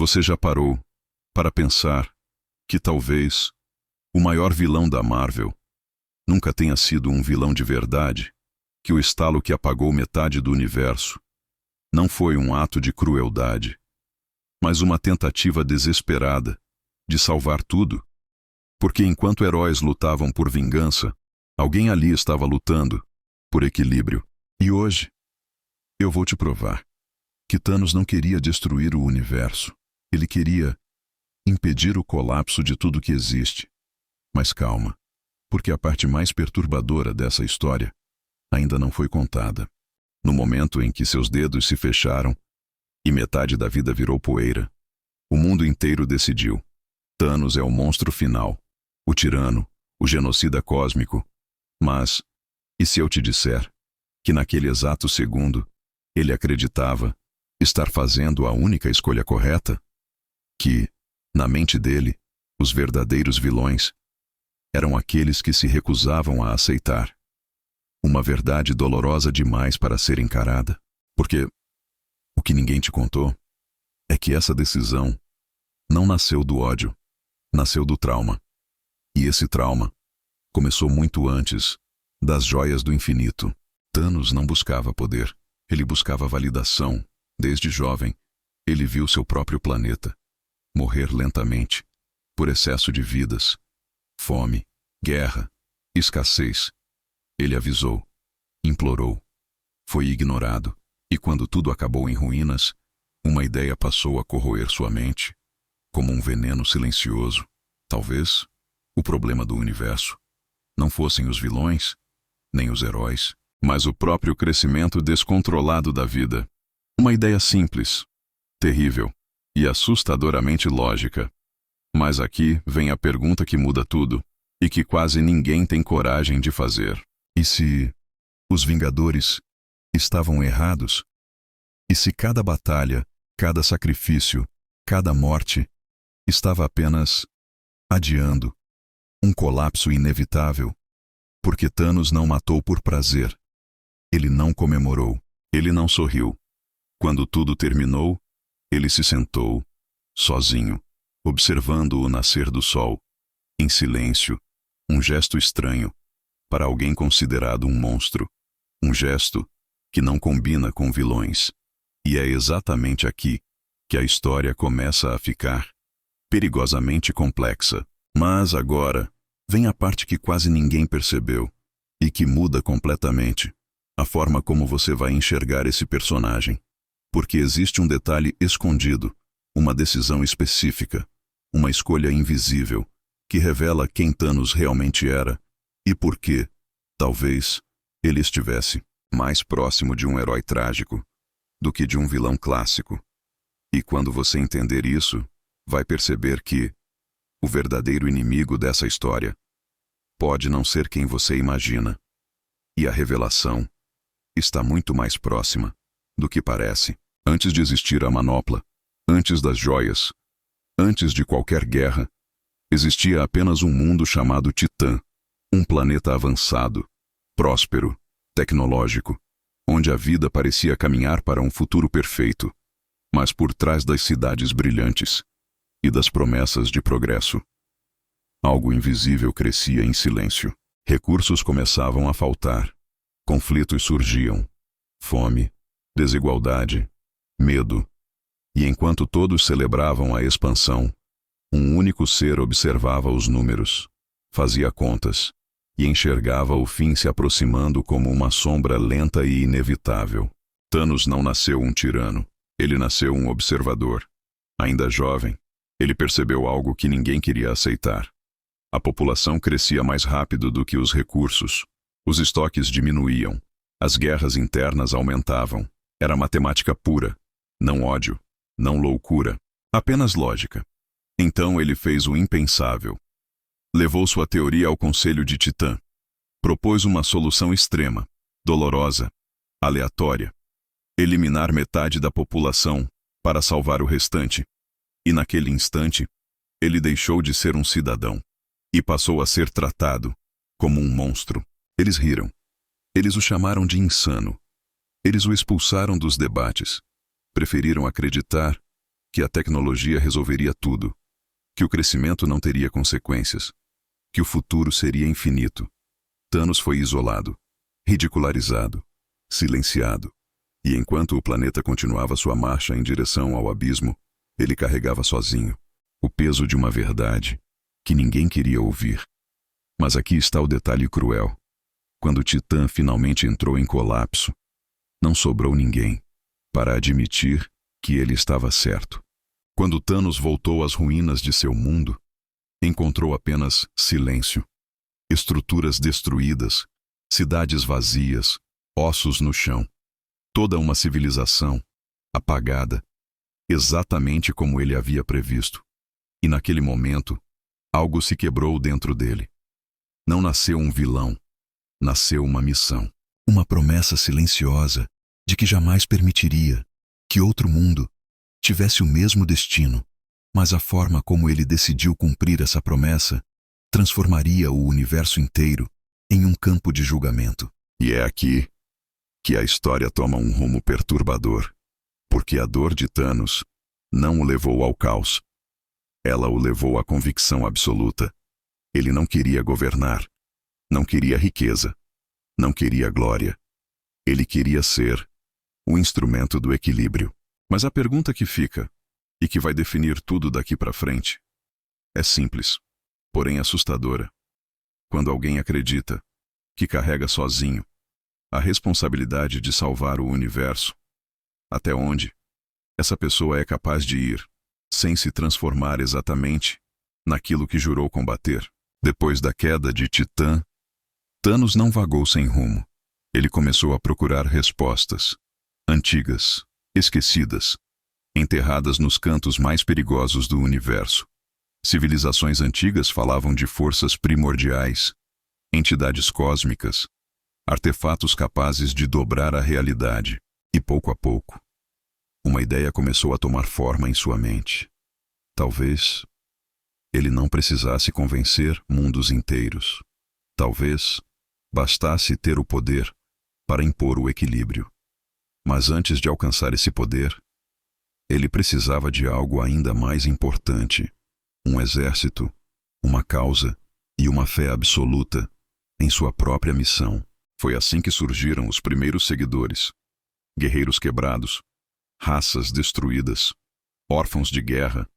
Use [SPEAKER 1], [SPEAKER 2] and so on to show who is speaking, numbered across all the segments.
[SPEAKER 1] Você já parou para pensar que talvez o maior vilão da Marvel nunca tenha sido um vilão de verdade, que o estalo que apagou metade do universo não foi um ato de crueldade, mas uma tentativa desesperada de salvar tudo? Porque enquanto heróis lutavam por vingança, alguém ali estava lutando por equilíbrio. E hoje, eu vou te provar que Thanos não queria destruir o universo. Ele queria impedir o colapso de tudo que existe. Mas calma, porque a parte mais perturbadora dessa história ainda não foi contada. No momento em que seus dedos se fecharam e metade da vida virou poeira, o mundo inteiro decidiu: Thanos é o monstro final, o tirano, o genocida cósmico. Mas, e se eu te disser que naquele exato segundo, ele acreditava estar fazendo a única escolha correta? Que, na mente dele, os verdadeiros vilões eram aqueles que se recusavam a aceitar uma verdade dolorosa demais para ser encarada? Porque o que ninguém te contou é que essa decisão não nasceu do ódio, nasceu do trauma. E esse trauma começou muito antes das joias do infinito. Thanos não buscava poder, ele buscava validação. Desde jovem, ele viu seu próprio planeta morrer lentamente por excesso de vidas, fome, guerra, escassez. Ele avisou, implorou, foi ignorado, e quando tudo acabou em ruínas, uma ideia passou a corroer sua mente, como um veneno silencioso. Talvez o problema do universo não fossem os vilões, nem os heróis, mas o próprio crescimento descontrolado da vida. Uma ideia simples, terrível e assustadoramente lógica. Mas aqui vem a pergunta que muda tudo, e que quase ninguém tem coragem de fazer. E se os Vingadores estavam errados? E se cada batalha, cada sacrifício, cada morte estava apenas adiando um colapso inevitável? Porque Thanos não matou por prazer. Ele não comemorou. Ele não sorriu. Quando tudo terminou, ele se sentou, sozinho, observando o nascer do sol, em silêncio, um gesto estranho para alguém considerado um monstro, um gesto que não combina com vilões. E é exatamente aqui que a história começa a ficar perigosamente complexa. Mas agora vem a parte que quase ninguém percebeu e que muda completamente a forma como você vai enxergar esse personagem. Porque existe um detalhe escondido, uma decisão específica, uma escolha invisível, que revela quem Thanos realmente era e por que, talvez, ele estivesse mais próximo de um herói trágico do que de um vilão clássico. E quando você entender isso, vai perceber que o verdadeiro inimigo dessa história pode não ser quem você imagina. E a revelação está muito mais próxima do que parece. Antes de existir a manopla, antes das joias, antes de qualquer guerra, existia apenas um mundo chamado Titã, um planeta avançado, próspero, tecnológico, onde a vida parecia caminhar para um futuro perfeito. Mas por trás das cidades brilhantes e das promessas de progresso, algo invisível crescia em silêncio. Recursos começavam a faltar, conflitos surgiam, fome, desigualdade, medo. E enquanto todos celebravam a expansão, um único ser observava os números, fazia contas e enxergava o fim se aproximando como uma sombra lenta e inevitável. Thanos não nasceu um tirano, ele nasceu um observador. Ainda jovem, ele percebeu algo que ninguém queria aceitar. A população crescia mais rápido do que os recursos, os estoques diminuíam, as guerras internas aumentavam. Era matemática pura, não ódio, não loucura, apenas lógica. Então ele fez o impensável. Levou sua teoria ao Conselho de Titã. Propôs uma solução extrema, dolorosa, aleatória. Eliminar metade da população para salvar o restante. E naquele instante, ele deixou de ser um cidadão e passou a ser tratado como um monstro. Eles riram. Eles o chamaram de insano. Eles o expulsaram dos debates. Preferiram acreditar que a tecnologia resolveria tudo, que o crescimento não teria consequências, que o futuro seria infinito. Thanos foi isolado, ridicularizado, silenciado, e enquanto o planeta continuava sua marcha em direção ao abismo, ele carregava sozinho o peso de uma verdade que ninguém queria ouvir. Mas aqui está o detalhe cruel. Quando Titã finalmente entrou em colapso, não sobrou ninguém para admitir que ele estava certo. Quando Thanos voltou às ruínas de seu mundo, encontrou apenas silêncio, estruturas destruídas, cidades vazias, ossos no chão. Toda uma civilização apagada, exatamente como ele havia previsto. E naquele momento, algo se quebrou dentro dele. Não nasceu um vilão, nasceu uma missão. Uma promessa silenciosa de que jamais permitiria que outro mundo tivesse o mesmo destino, mas a forma como ele decidiu cumprir essa promessa transformaria o universo inteiro em um campo de julgamento. E é aqui que a história toma um rumo perturbador, porque a dor de Thanos não o levou ao caos. Ela o levou à convicção absoluta. Ele não queria governar, não queria riqueza, não queria glória. Ele queria ser o instrumento do equilíbrio. Mas a pergunta que fica, e que vai definir tudo daqui para frente, é simples, porém assustadora. Quando alguém acredita que carrega sozinho a responsabilidade de salvar o universo, até onde essa pessoa é capaz de ir, sem se transformar exatamente naquilo que jurou combater? Depois da queda de Titã, Thanos não vagou sem rumo. Ele começou a procurar respostas, antigas, esquecidas, enterradas nos cantos mais perigosos do universo. Civilizações antigas falavam de forças primordiais, entidades cósmicas, artefatos capazes de dobrar a realidade. E pouco a pouco, uma ideia começou a tomar forma em sua mente. Talvez ele não precisasse convencer mundos inteiros. Talvez bastasse ter o poder para impor o equilíbrio. Mas antes de alcançar esse poder, ele precisava de algo ainda mais importante: um exército, uma causa e uma fé absoluta em sua própria missão. Foi assim que surgiram os primeiros seguidores. Guerreiros quebrados, raças destruídas, órfãos de guerra,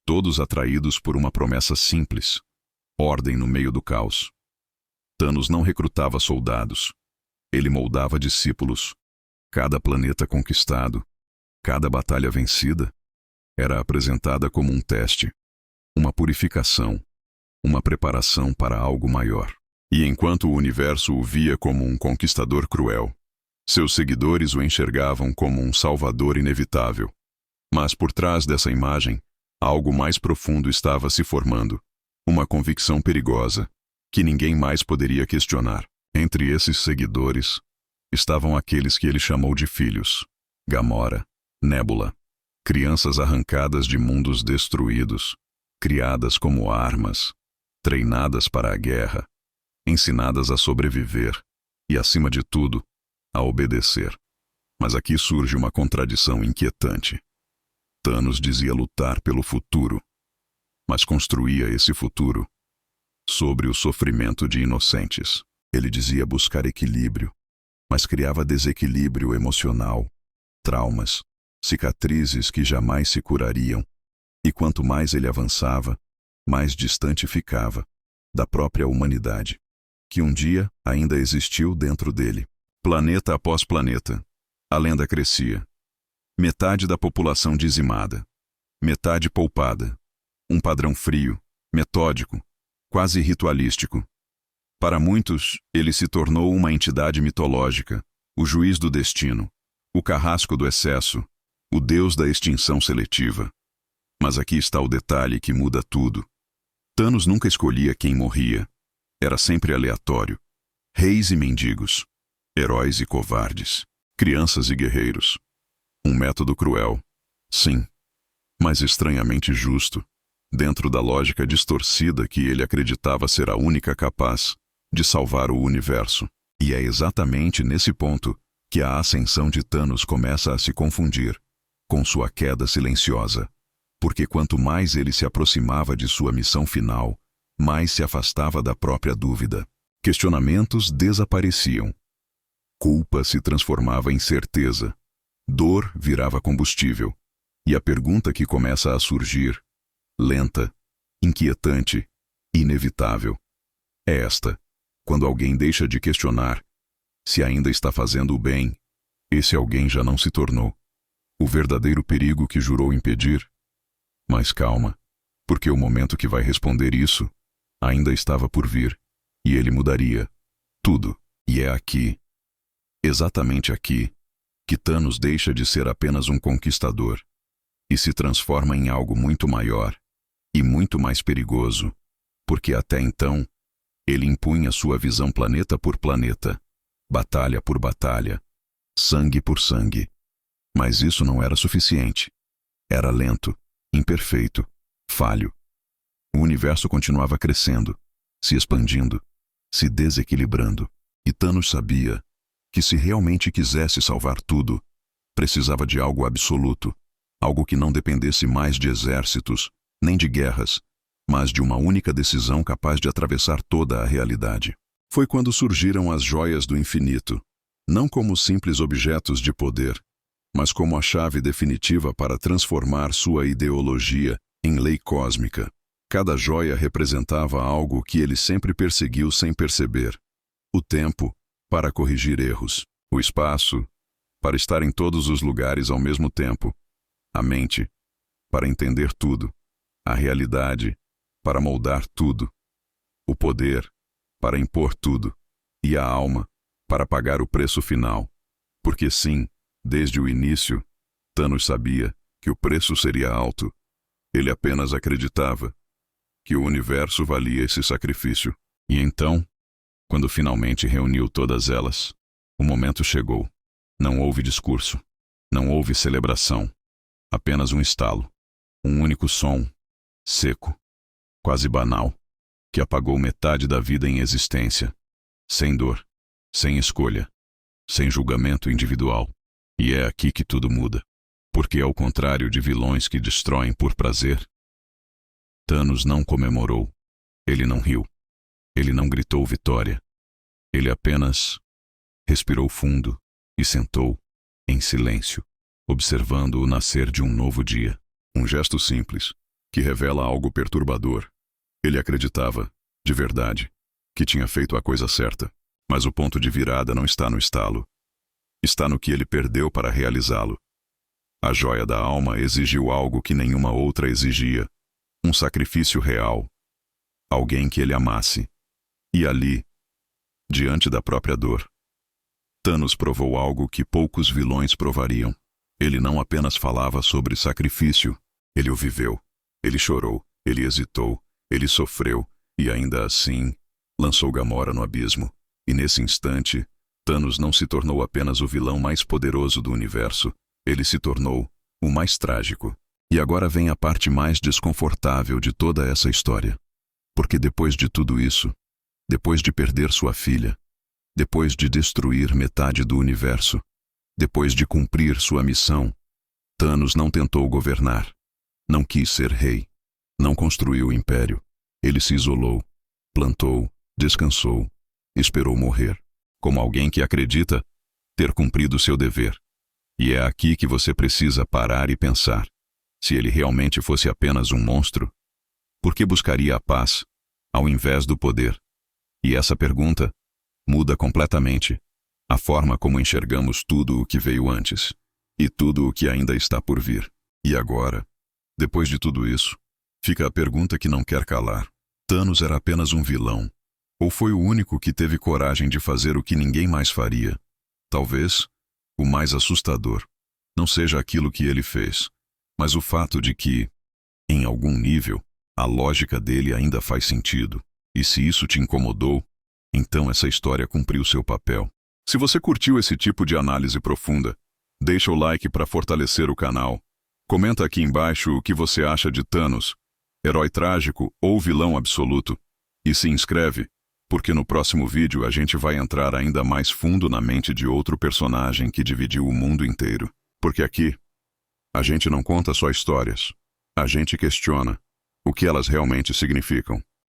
[SPEAKER 1] todos atraídos por uma promessa simples: ordem no meio do caos. Thanos não recrutava soldados, ele moldava discípulos. Cada planeta conquistado, cada batalha vencida, era apresentada como um teste, uma purificação, uma preparação para algo maior. E enquanto o universo o via como um conquistador cruel, seus seguidores o enxergavam como um salvador inevitável. Mas por trás dessa imagem, algo mais profundo estava se formando, uma convicção perigosa, que ninguém mais poderia questionar. Entre esses seguidores, estavam aqueles que ele chamou de filhos: Gamora, Nebula, crianças arrancadas de mundos destruídos, criadas como armas, treinadas para a guerra, ensinadas a sobreviver e, acima de tudo, a obedecer. Mas aqui surge uma contradição inquietante. Thanos dizia lutar pelo futuro, mas construía esse futuro sobre o sofrimento de inocentes. Ele dizia buscar equilíbrio, mas criava desequilíbrio emocional, traumas, cicatrizes que jamais se curariam. E quanto mais ele avançava, mais distante ficava da própria humanidade, que um dia ainda existiu dentro dele. Planeta após planeta, a lenda crescia. Metade da população dizimada, metade poupada. Um padrão frio, metódico, quase ritualístico. Para muitos, ele se tornou uma entidade mitológica, o juiz do destino, o carrasco do excesso, o deus da extinção seletiva. Mas aqui está o detalhe que muda tudo. Thanos nunca escolhia quem morria. Era sempre aleatório. Reis e mendigos, heróis e covardes, crianças e guerreiros. Um método cruel, sim, mas estranhamente justo, dentro da lógica distorcida que ele acreditava ser a única capaz de salvar o universo. E é exatamente nesse ponto que a ascensão de Thanos começa a se confundir com sua queda silenciosa. Porque quanto mais ele se aproximava de sua missão final, mais se afastava da própria dúvida. Questionamentos desapareciam. Culpa se transformava em certeza. Dor virava combustível. E a pergunta que começa a surgir, lenta, inquietante, inevitável, é esta: quando alguém deixa de questionar se ainda está fazendo o bem, esse alguém já não se tornou o verdadeiro perigo que jurou impedir? Mas calma, porque o momento que vai responder isso ainda estava por vir, e ele mudaria tudo. E é aqui, exatamente aqui, que Thanos deixa de ser apenas um conquistador e se transforma em algo muito maior e muito mais perigoso, porque até então ele impunha sua visão planeta por planeta, batalha por batalha, sangue por sangue. Mas isso não era suficiente. Era lento, imperfeito, falho. O universo continuava crescendo, se expandindo, se desequilibrando. E Thanos sabia que se realmente quisesse salvar tudo, precisava de algo absoluto, algo que não dependesse mais de exércitos, nem de guerras, mas de uma única decisão capaz de atravessar toda a realidade. Foi quando surgiram as joias do infinito, não como simples objetos de poder, mas como a chave definitiva para transformar sua ideologia em lei cósmica. Cada joia representava algo que ele sempre perseguiu sem perceber: o tempo, para corrigir erros; o espaço, para estar em todos os lugares ao mesmo tempo; a mente, para entender tudo; a realidade, para moldar tudo; o poder, para impor tudo; e a alma, para pagar o preço final. Porque sim, desde o início, Thanos sabia que o preço seria alto. Ele apenas acreditava que o universo valia esse sacrifício. E então, quando finalmente reuniu todas elas, o momento chegou. Não houve discurso. Não houve celebração. Apenas um estalo. Um único som, seco, quase banal, que apagou metade da vida em existência. Sem dor, sem escolha, sem julgamento individual. E é aqui que tudo muda. Porque ao contrário de vilões que destroem por prazer, Thanos não comemorou. Ele não riu. Ele não gritou vitória. Ele apenas respirou fundo e sentou, em silêncio, observando o nascer de um novo dia. Um gesto simples, que revela algo perturbador. Ele acreditava, de verdade, que tinha feito a coisa certa. Mas o ponto de virada não está no estalo. Está no que ele perdeu para realizá-lo. A joia da alma exigiu algo que nenhuma outra exigia. Um sacrifício real. Alguém que ele amasse. E ali, diante da própria dor, Thanos provou algo que poucos vilões provariam. Ele não apenas falava sobre sacrifício, ele o viveu. Ele chorou, ele hesitou, ele sofreu, e ainda assim, lançou Gamora no abismo. E nesse instante, Thanos não se tornou apenas o vilão mais poderoso do universo, ele se tornou o mais trágico. E agora vem a parte mais desconfortável de toda essa história. Porque depois de tudo isso, depois de perder sua filha, depois de destruir metade do universo, depois de cumprir sua missão, Thanos não tentou governar, não quis ser rei, não construiu império. Ele se isolou, plantou, descansou, esperou morrer, como alguém que acredita ter cumprido seu dever. E é aqui que você precisa parar e pensar. Se ele realmente fosse apenas um monstro, por que buscaria a paz, ao invés do poder? E essa pergunta muda completamente a forma como enxergamos tudo o que veio antes, e tudo o que ainda está por vir. E agora, depois de tudo isso, fica a pergunta que não quer calar. Thanos era apenas um vilão? Ou foi o único que teve coragem de fazer o que ninguém mais faria? Talvez o mais assustador não seja aquilo que ele fez, mas o fato de que, em algum nível, a lógica dele ainda faz sentido. E se isso te incomodou, então essa história cumpriu seu papel. Se você curtiu esse tipo de análise profunda, deixa o like para fortalecer o canal. Comenta aqui embaixo o que você acha de Thanos, herói trágico ou vilão absoluto. E se inscreve, porque no próximo vídeo a gente vai entrar ainda mais fundo na mente de outro personagem que dividiu o mundo inteiro. Porque aqui, a gente não conta só histórias, A gente questiona o que elas realmente significam.